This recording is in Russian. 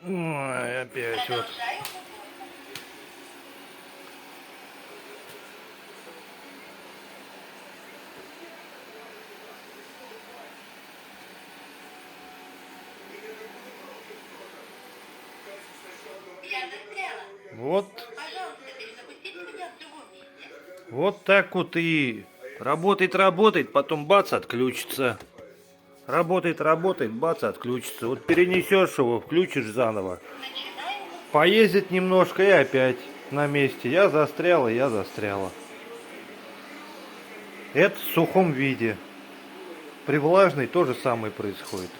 Ой, опять вот. Вот. Вот так вот и работает, потом бац, отключится. Работает, бац, отключится. Вот перенесешь его, включишь заново. Поездит немножко и опять на месте. Я застряла. Это в сухом виде. При влажной то же самое происходит.